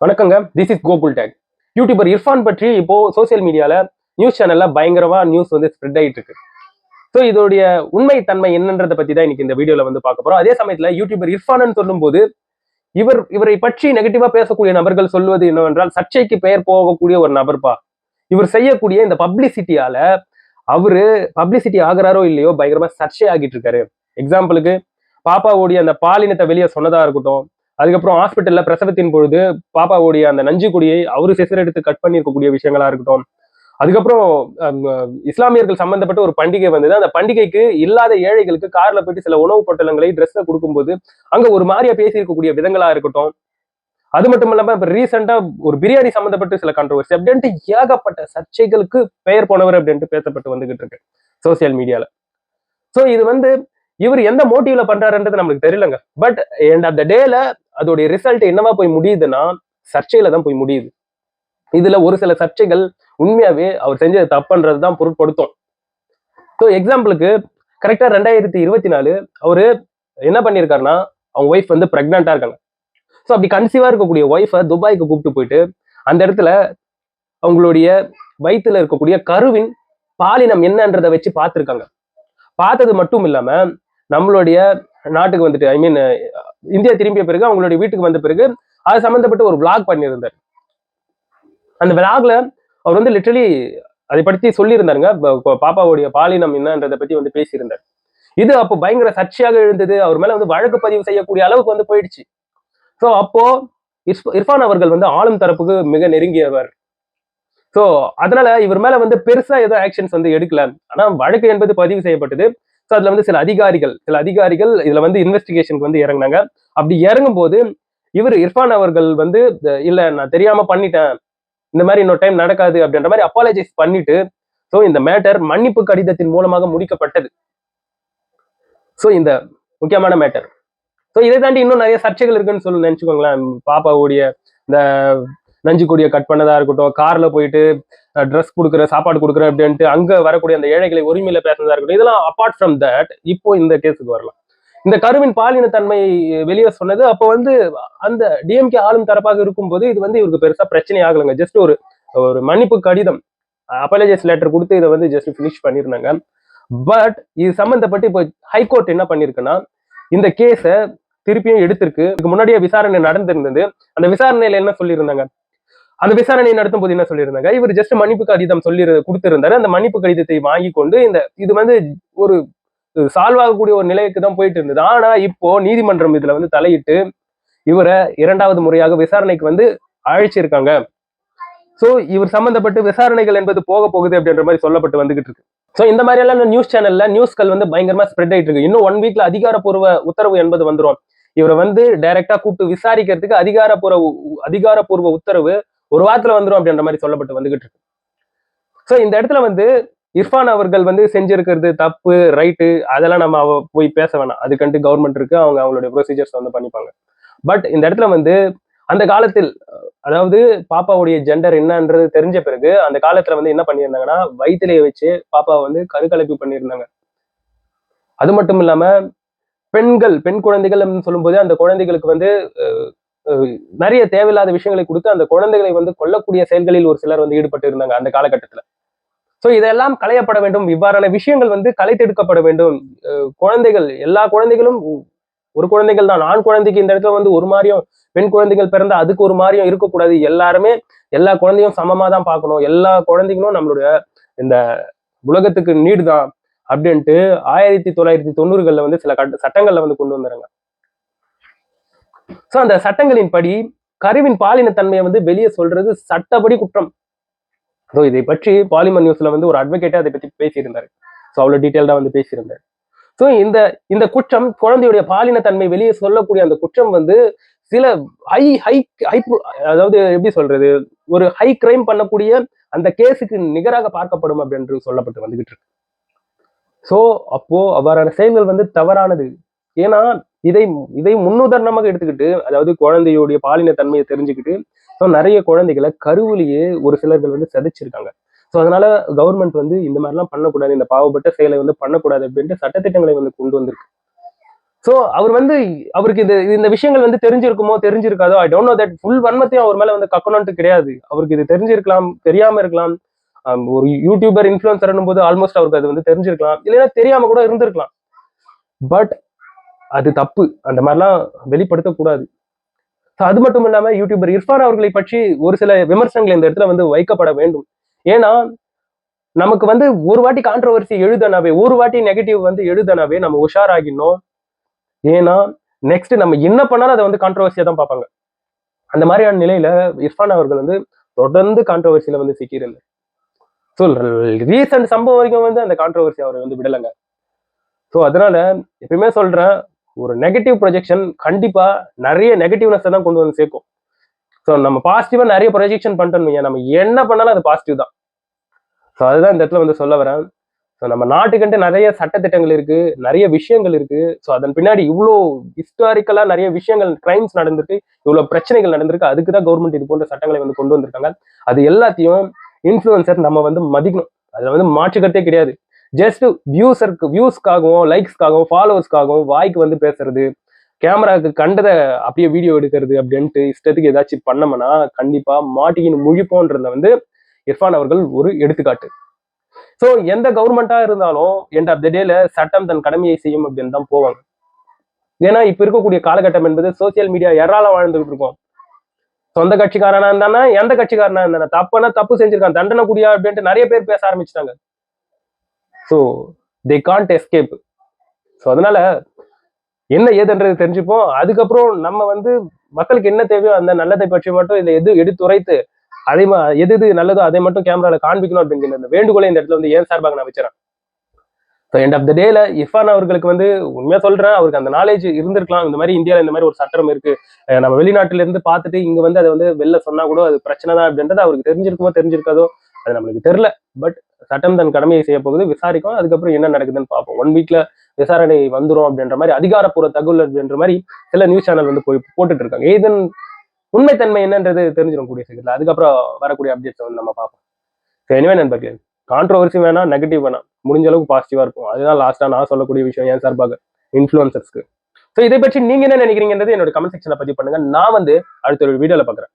வணக்கங்க, this is Gokul take. YouTuber Irfan பற்றி இப்போ சோசியல் மீடியால நியூஸ் சேனல்ல பயங்கரமா நியூஸ் வந்து ஸ்ப்ரெட் ஆயிட்டு இருக்கு. ஸோ இதோடைய உண்மை தன்மை என்னன்றதை பத்தி தான் இன்னைக்கு இந்த வீடியோல வந்து பார்க்க போறோம். அதே சமயத்துல யூடியூபர் இர்ஃபான் சொல்லும்போது இவரை பற்றி நெகட்டிவா பேசக்கூடிய நபர்கள் சொல்வது என்னவென்றால் சர்ச்சைக்கு பெயர் போகக்கூடிய ஒரு நபர்பா. இவர் செய்யக்கூடிய இந்த பப்ளிசிட்டியால அவரு பப்ளிசிட்டி ஆகிறாரோ இல்லையோ பயங்கரமா சர்ச்சை ஆகிட்டு இருக்காரு. எக்ஸாம்பிளுக்கு பாப்பாவுடைய அந்த பாலினத்தை வெளியே சொன்னதா இருக்கட்டும், அதுக்கப்புறம் ஹாஸ்பிட்டல்ல பிரசவத்தின் பொழுது பாப்பாவுடைய அந்த நஞ்சு கொடியை அவரு சிசர் எடுத்து கட் பண்ணி இருக்கக்கூடிய விஷயங்களா இருக்கட்டும். அதுக்கப்புறம் இஸ்லாமியர்கள் சம்பந்தப்பட்ட ஒரு பண்டிகை வந்தது. அந்த பண்டிகைக்கு இல்லாத ஏழைகளுக்கு கார்ல போயிட்டு சில உணவு பொட்டலங்களை ட்ரெஸ்ல கொடுக்கும்போது அங்க ஒரு மாதிரியா பேசி இருக்கக்கூடிய விதங்களா இருக்கட்டும். அது மட்டும் இல்லாம இப்ப ரீசெண்டா ஒரு பிரியாணி சம்பந்தப்பட்டு சில கான்ட்ரோவர்சி அப்படின்ட்டு ஏகப்பட்ட சர்ச்சைகளுக்கு பெயர் போனவர் அப்படின்ட்டு பேசப்பட்டு வந்துகிட்டு இருக்கு சோசியல் மீடியால. சோ இது வந்து இவர் எந்த மோட்டிவ்ல பண்றாருன்றது நம்மளுக்கு தெரியலங்க. பட் எண்ட் ஆஃப் த டேல அதோடைய ரிசல்ட் என்னவா போய் முடியுதுன்னா சர்ச்சையில தான் போய் முடியுது. இதுல ஒரு சில சர்ச்சைகள் உண்மையாவே அவர் செஞ்சது தப்புன்றதுதான் பொருட்படுத்தும். ஸோ எக்ஸாம்பிளுக்கு கரெக்டா 2024 அவரு என்ன பண்ணியிருக்காருன்னா அவங்க ஒய்ஃப் வந்து பிரெக்னெண்டா இருக்காங்க. ஸோ அப்படி கன்சீவா இருக்கக்கூடிய ஒய்ஃபை துபாய்க்கு கூப்பிட்டு போயிட்டு அந்த இடத்துல அவங்களுடைய வயிற்றுல இருக்கக்கூடிய கருவின் பாலினம் என்னன்றதை வச்சு பார்த்துருக்காங்க. பார்த்தது மட்டும் இல்லாம நம்மளுடைய நாட்டுக்கு வந்துட்டு ஐ மீன் இந்தியா திரும்பிய பிறகு அவங்களுடைய வீட்டுக்கு வந்த பிறகு அது சம்பந்தப்பட்ட ஒரு விளாக் பண்ணியிருந்தார். அந்த விளாக்ல அவர் வந்து லிட்டரலி அதை பற்றி சொல்லியிருந்தாருங்க. பாப்பாவுடைய பாலினம் என்னன்றதை பத்தி வந்து பேசியிருந்தார். இது அப்போ பயங்கர சர்ச்சையாக எழுந்தது. அவர் மேல வந்து வழக்கு பதிவு செய்யக்கூடிய அளவுக்கு வந்து போயிடுச்சு. ஸோ அப்போ இர்ஃபான் அவர்கள் வந்து ஆளும் தரப்புக்கு மிக நெருங்கியவர். ஸோ அதனால இவர் மேல வந்து பெருசா ஏதோ ஆக்ஷன்ஸ் வந்து எடுக்கல. ஆனா வழக்கு என்பது பதிவு செய்யப்பட்டது. ஸோ அதுல வந்து சில அதிகாரிகள் இதுல வந்து இன்வெஸ்டிகேஷனுக்கு வந்து இறங்கினாங்க. அப்படி இறங்கும் போது இர்ஃபான் அவர்கள் வந்து இல்ல நான் தெரியாம பண்ணிட்டேன், இந்த மாதிரி இன்னொரு டைம் நடக்காது அப்படின்ற மாதிரி அப்பாலஜைஸ் பண்ணிட்டு ஸோ இந்த மேட்டர் மன்னிப்பு கடிதத்தின் மூலமாக முடிக்கப்பட்டது. ஸோ இந்த முக்கியமான மேட்டர். ஸோ இதை தாண்டி இன்னும் நிறைய சர்ச்சைகள் இருக்குன்னு சொல்லி நினைச்சுக்கோங்களேன். பாப்பாவுடைய இந்த நஞ்சு கொடியை கட் பண்ணதா இருக்கட்டும், கார்ல போயிட்டு ட்ரெஸ் கொடுக்குற சாப்பாடு கொடுக்குற அப்படின்ட்டு அங்க வரக்கூடிய அந்த ஏழைகளை உரிமையில பேசுறதா இருக்கட்டும். இதெல்லாம் அப்பார்ட் ஃப்ரம் தட் இப்போ இந்த கேஸுக்கு வரலாம். இந்த கருவின் பாலின தன்மை வெளியே சொன்னது அப்போ வந்து அந்த டிஎம்கே ஆளும் தரப்பாக இருக்கும்போது இது வந்து இவருக்கு பெருசா பிரச்சனை ஆகலைங்க. ஜஸ்ட் ஒரு ஒரு மன்னிப்பு கடிதம் அப்பாலஜைஸ் லெட்டர் கொடுத்து இதை வந்து ஜஸ்ட் ஃபினிஷ் பண்ணியிருந்தாங்க. பட் இது சம்பந்தப்பட்டு இப்போ ஹைகோர்ட் என்ன பண்ணிருக்குன்னா இந்த கேஸை திருப்பியும் எடுத்திருக்கு. இதுக்கு முன்னாடியே விசாரணை நடந்திருந்தது. அந்த விசாரணையில என்ன சொல்லியிருந்தாங்க, அந்த விசாரணை நடத்தும் போது என்ன சொல்லியிருந்தாங்க, இவர் ஜஸ்ட் மன்னிப்பு கடிதம் சொல்லி கொடுத்திருந்தாரு. அந்த மன்னிப்பு கடிதத்தை வாங்கி கொண்டு இது வந்து ஒரு சால்வ் ஆகக்கூடிய ஒரு நிலைக்கு தான் போயிட்டு இருந்தது. ஆனா இப்போ நீதிமன்றம் இதுல வந்து தலையிட்டு இவரை 2வது முறையாக விசாரணைக்கு வந்து அழைச்சிருக்காங்க. சோ இவர் சம்பந்தப்பட்டு விசாரணைகள் என்பது போக போகுது அப்படின்ற மாதிரி சொல்லப்பட்டு வந்துகிட்டு இருக்கு. சோ இந்த மாதிரி எல்லாம் நியூஸ் சேனல்ல நியூஸ்கள் வந்து பயங்கரமா ஸ்ப்ரெட் ஆயிட்டு இருக்கு. இன்னும் 1 வீக்ல அதிகாரப்பூர்வ உத்தரவு என்பது வந்துரும். இவரை வந்து டைரக்டா கூப்பிட்டு விசாரிக்கிறதுக்கு அதிகாரப்பூர்வ உத்தரவு ஒரு வாரத்துல வந்துரும் அப்படின்ற மாதிரி சொல்லப்பட்டு வந்துகிட்டு இருக்கு. சோ இந்த இடத்துல வந்து இர்ஃபான் அவர்கள் வந்து செஞ்சிருக்கிறது தப்பு ரைட்டு அதெல்லாம் நம்ம போய் பேச வேணாம். அதுக்கண்டு கவர்மெண்ட் இருக்கு, அவங்களுடைய ப்ரொசீஜர்ஸ் வந்து பண்ணிப்பாங்க. பட் இந்த இடத்துல வந்து அந்த காலத்தில் அதாவது பாப்பாவுடைய ஜெண்டர் என்னன்றது தெரிஞ்ச பிறகு அந்த காலத்துல வந்து என்ன பண்ணியிருந்தாங்கன்னா வயிற்றிலேயே வச்சு பாப்பாவை வந்து கருக்கலைப்பு பண்ணியிருந்தாங்க. அது மட்டும் இல்லாம பெண் குழந்தைகள் சொல்லும் போது அந்த குழந்தைகளுக்கு வந்து நிறைய தேவையில்லாத விஷயங்களை கொடுத்து அந்த குழந்தைகளை வந்து கொல்லக்கூடிய செயல்களில் ஒரு சிலர் வந்து ஈடுபட்டு இருந்தாங்க அந்த காலகட்டத்துல. சோ இதெல்லாம் களையப்பட வேண்டும். இவ்வாறான விஷயங்கள் வந்து களைத்தெடுக்கப்பட வேண்டும். குழந்தைகள் எல்லா குழந்தைகளும் ஒரு குழந்தைகள் தான். ஆண் குழந்தைக்கு இந்த இடத்துல வந்து ஒரு மாதிரியும் பெண் குழந்தைகள் பிறந்தா அதுக்கு ஒரு மாதிரியும் இருக்கக்கூடாது. எல்லாருமே எல்லா குழந்தையும் சமமா தான் பார்க்கணும். எல்லா குழந்தைகளும் நம்மளுடைய இந்த உலகத்துக்கு நீடு தான் அப்படின்ட்டு 1990களில் வந்து சில சட்டங்கள்ல வந்து கொண்டு வந்துறாங்க. சோ அந்த சட்டங்களின் படி கருவின் பாலின தன்மையை வந்து வெளியே சொல்றது சட்டப்படி குற்றம். ஸோ இதை பற்றி பாலிமர் நியூஸ்ல வந்து ஒரு அட்வொகேட்டே அதை பத்தி பேசியிருந்தாரு. ஸோ அவ்வளவு டீட்டெயில்டா வந்து பேசியிருந்தாரு. ஸோ இந்த குற்றம் குழந்தையுடைய பாலின தன்மை வெளியே சொல்லக்கூடிய அந்த குற்றம் வந்து சில அதாவது எப்படி சொல்றது, ஒரு ஹை கிரைம் பண்ணக்கூடிய அந்த கேஸுக்கு நிகராக பார்க்கப்படும் அப்படின்னு சொல்லப்பட்டு வந்துகிட்டு இருக்கு. சோ அப்போ அவ்வாறான செயல்கள் வந்து தவறானது. ஏன்னா இதை முன்னுதாரணமாக எடுத்துக்கிட்டு அதாவது குழந்தையுடைய பாலின தன்மையை தெரிஞ்சுக்கிட்டு நிறைய குழந்தைகளை கருவிலேயே ஒரு சிலர்கள் வந்து சதிச்சிருக்காங்க. ஸோ அதனால கவர்மெண்ட் வந்து இந்த மாதிரிலாம் பண்ணக்கூடாது, இந்த பாவப்பட்ட செயலை வந்து பண்ணக்கூடாது அப்படின்ட்டு சட்டத்திட்டங்களை வந்து கொண்டு வந்திருக்கு. சோ அவர் வந்து அவருக்கு இந்த விஷயங்கள் வந்து தெரிஞ்சிருக்குமோ தெரிஞ்சிருக்காதோ, I don't know that full வன்மத்தையும் அவர் மேல வந்து கக்கணும்ட்டு கிடையாது. அவருக்கு இது தெரிஞ்சிருக்கலாம், தெரியாம இருக்கலாம். ஒரு யூடியூபர் இன்ஃபுளுசர்ன்னும் போது ஆல்மோஸ்ட் அவருக்கு அது வந்து தெரிஞ்சிருக்கலாம், இல்லைன்னா தெரியாம கூட இருந்திருக்கலாம். பட் அது தப்பு, அந்த மாதிரிலாம் வெளிப்படுத்தக்கூடாது. அது மட்டும் இல்லாம யூடியூபர் இர்ஃபான் அவர்களை பற்றி ஒரு சில விமர்சனங்கள் இந்த இடத்துல வந்து வைக்கப்பட வேண்டும். ஏன்னா நமக்கு வந்து ஒரு வாட்டி கான்ட்ரோவர்சி எழுதனாவே, ஒரு வாட்டி நெகட்டிவ் வந்து எழுதனாவே நம்ம உஷாராகிடணும். ஏன்னா நெக்ஸ்ட் நம்ம என்ன பண்ணாலும் அதை வந்து கான்ட்ரோவர்சியா தான் பார்ப்பாங்க. அந்த மாதிரியான நிலையில இர்ஃபான் அவர்கள் வந்து தொடர்ந்து கான்ட்ரோவர்சியில வந்து சிக்கியிருந்தார். ஸோ ரீசன்ட் சம்பவம் வரைக்கும் வந்து அந்த கான்ட்ரோவர்சி அவர் வந்து விடலைங்க. ஸோ அதனால எப்பயுமே சொல்றேன், ஒரு நெகட்டிவ் ப்ரொஜெக்ஷன் கண்டிப்பா நிறைய நெகட்டிவ்னஸ் தான் கொண்டு வந்து சேர்க்கும். ஸோ நம்ம பாசிட்டிவா நிறைய ப்ரொஜெக்ஷன் பண்ணிட்டோம், நம்ம என்ன பண்ணாலும் அது பாசிட்டிவ் தான். ஸோ அதுதான் இந்த இடத்துல வந்து சொல்ல வரேன். ஸோ நம்ம நாட்டுக்குன்ட்டு நிறைய சட்டத்திட்டங்கள் இருக்கு, நிறைய விஷயங்கள் இருக்கு. ஸோ அதன் பின்னாடி இவ்வளோ ஹிஸ்டாரிக்கலா நிறைய விஷயங்கள், கிரைம்ஸ் நடந்திருக்கு, இவ்வளவு பிரச்சனைகள் நடந்திருக்கு. அதுக்கு தான் கவர்மெண்ட் இது போன்ற சட்டங்களை வந்து கொண்டு வந்திருக்காங்க. அது எல்லாத்தையும் இன்ஃப்ளூயன்சர் நம்ம வந்து மதிக்கணும். அதுல வந்து மாற்றுக்கருத்தே கிடையாது. ஜஸ்ட் வியூஸ்க்காகவும், லைக்ஸ்க்காகவும், ஃபாலோவர்ஸ்க்காகவும் வாய்க்கு வந்து பேசுறது, கேமராவுக்கு கண்டதை அப்படியே வீடியோ எடுக்கிறது அப்படின்ட்டு இஷ்டத்துக்கு ஏதாச்சும் பண்ணோம்னா கண்டிப்பா மாட்டிக்கின்னு முழிப்போன்றதுல வந்து இர்ஃபான் அவர்கள் ஒரு எடுத்துக்காட்டு. சோ எந்த கவர்மெண்டா இருந்தாலும் எண்ட் ஆஃப் த டேல சட்டம் தன் கடமையை செய்யும் அப்படின்னு தான் போவாங்க. ஏன்னா இப்ப இருக்கக்கூடிய காலகட்டம் என்பது சோசியல் மீடியா எறால வாழ்ந்துகிட்டு இருக்கோம். சொந்த கட்சிக்காரனா இருந்தானா, எந்த கட்சிக்காரனா இருந்தானா, தப்புனா தப்பு செஞ்சிருக்கான், தண்டனை கூடியா அப்படின்ட்டு நிறைய பேர் பேச ஆரம்பிச்சிட்டாங்க. So they can't escape. So அதனால என்ன ஏதுன்றது தெரிஞ்சுப்போம். அதுக்கப்புறம் நம்ம வந்து மக்களுக்கு என்ன தேவையோ அந்த நல்லதை பற்றி மட்டும் இதை எடுத்துரைத்து அதே எது எது நல்லதோ அதை மட்டும் கேமரால காண்பிக்கணும் அப்படிங்கிற அந்த வேண்டுகோளை இந்த இடத்துல வந்து ஏன் சார்பாக நான் வச்சுறேன். ஸோ எண்ட் ஆஃப் த டேல இர்ஃபான் அவர்களுக்கு வந்து உண்மையா சொல்றேன், அவருக்கு அந்த நாலேஜ் இருந்திருக்கலாம். இந்த மாதிரி இந்தியாவில் இந்த மாதிரி ஒரு சட்டம் இருக்கு, நம்ம வெளிநாட்டுல இருந்து பார்த்துட்டு இங்க வந்து அதை வந்து வெளில சொன்னா கூட அது பிரச்சனை தான் அப்படின்றது அவருக்கு தெரிஞ்சிருக்குமோ தெரிஞ்சிருக்காதோ அது நம்மளுக்கு தெரியல. பட் சட்டம் தன் கடமையை செய்ய போகுது, விசாரிக்கும். அதுக்கப்புறம் என்ன நடக்குதுன்னு பார்ப்போம். 1 வீக்ல விசாரணை வந்துடும் அப்படின்ற மாதிரி அதிகாரப்பூர்வ தகவல் அப்படின்ற மாதிரி சில நியூஸ் சேனல் வந்து போட்டுட்டு இருக்காங்க. இதன் உண்மைத்தன்மை என்னன்றது தெரிஞ்சிடும் கூடிய சீக்கிரத்தில். அதுக்கப்புறம் வரக்கூடிய அப்டேட்ஸ் வந்து நம்ம பார்ப்போம். எனிவே நண்பர்களே, கான்ட்ரோவர்சி வேணாம், நெகட்டிவ் வேணாம், முடிஞ்ச அளவுக்கு பாசிட்டிவா இருக்கும். அதுதான் லாஸ்டா நான் சொல்லக்கூடிய விஷயம் என் சார்பாக இன்ஃப்ளூயன்சர்ஸ்க்கு. ஸோ இதை பற்றி நீங்க என்ன நினைக்கிறீங்கன்றது என்னோட கமெண்ட் செக்ஷன்ல பதிவு பண்ணுங்க. நான் வந்து அடுத்த ஒரு வீடியோல பார்க்குறேன்.